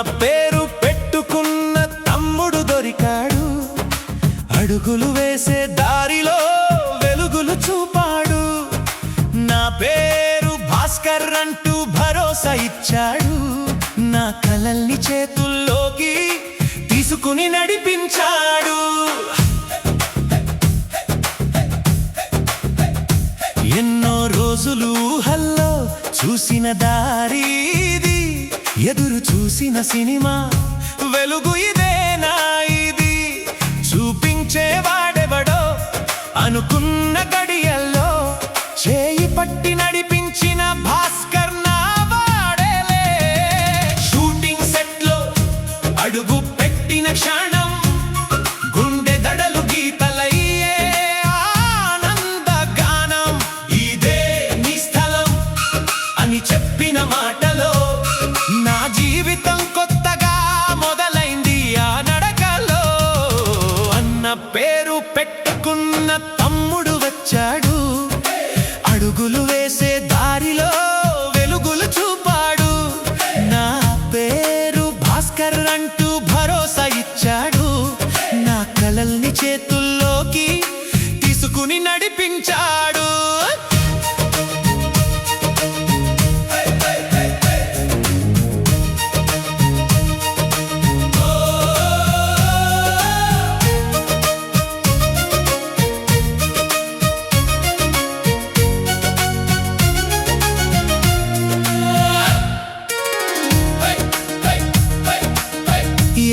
పేరు పెట్టుకున్న తమ్ముడు దొరికాడు. అడుగులు వేసే దారిలో వెలుగులు చూపాడు. నా పేరు భాస్కర్ అంటూ భరోసా ఇచ్చాడు. నా కలల్ని చేతుల్లోకి తీసుకుని నడిపించాడు. ఎన్నో రోజులు ఊహల్లో చూసిన దారి ఇది, ఎదురు చూసిన సినిమా వెలుగు ఇదేనా ఇది. చూపించేవాడెవడో అనుకున్న గడియల్లో చేయి పట్టి నడిపించిన భాస్కర్ నా వాడేలే. షూటింగ్ సెట్లో అడుగు పెట్టిన క్షణం గుండె దడలు గీతలయ్యే ఆనందగానం. ఇదే నీ స్థలం అని చెప్పిన మాటలో నా జీవితం కొత్తగా మొదలైంది ఆ నడకలో. అన్న పేరు పెట్టుకున్న తమ్ముడు వచ్చాడు. అడుగులు వేసే దారిలో వెలుగులు చూపాడు. నా పేరు భాస్కర్ అంటూ భరోసా ఇచ్చాడు. నా కలల్ని చేతుల్లోకి తీసుకుని నడిపించాడు.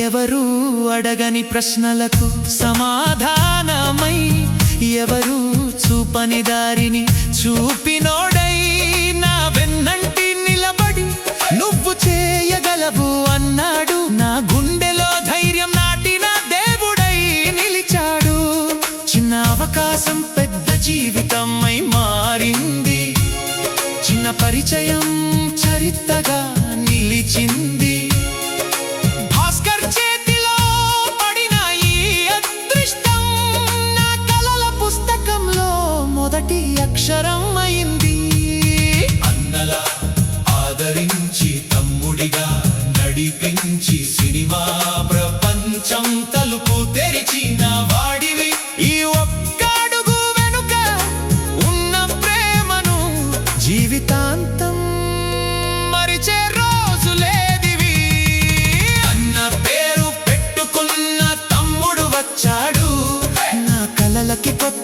ఎవరు అడగని ప్రశ్నలకు సమాధానమై, ఎవరు చూపని దారిని చూపినోడై, నా వెన్నంటి నిలబడి నువ్వు చేయగలవు అన్నాడు. నా గుండెలో ధైర్యం నాటిన దేవుడై నిలిచాడు. చిన్న అవకాశం పెద్ద జీవితమై మారింది. చిన్న పరిచయం చరిత్రగా నిలిచింది. మొదటి అక్షరం అయింది. అన్నలా ఆదరించి తమ్ముడిగా నడిపించి సినిమా ప్రపంచం తలుపు తెరిచిన వాడివి. ఈ ఒక్క అడుగు వెనుక ఉన్న ప్రేమను జీవితాంతం మరిచే రోజు లేదివి. అన్న పేరు పెట్టుకున్న తమ్ముడు వచ్చాడు. నా కలలకి కొత్త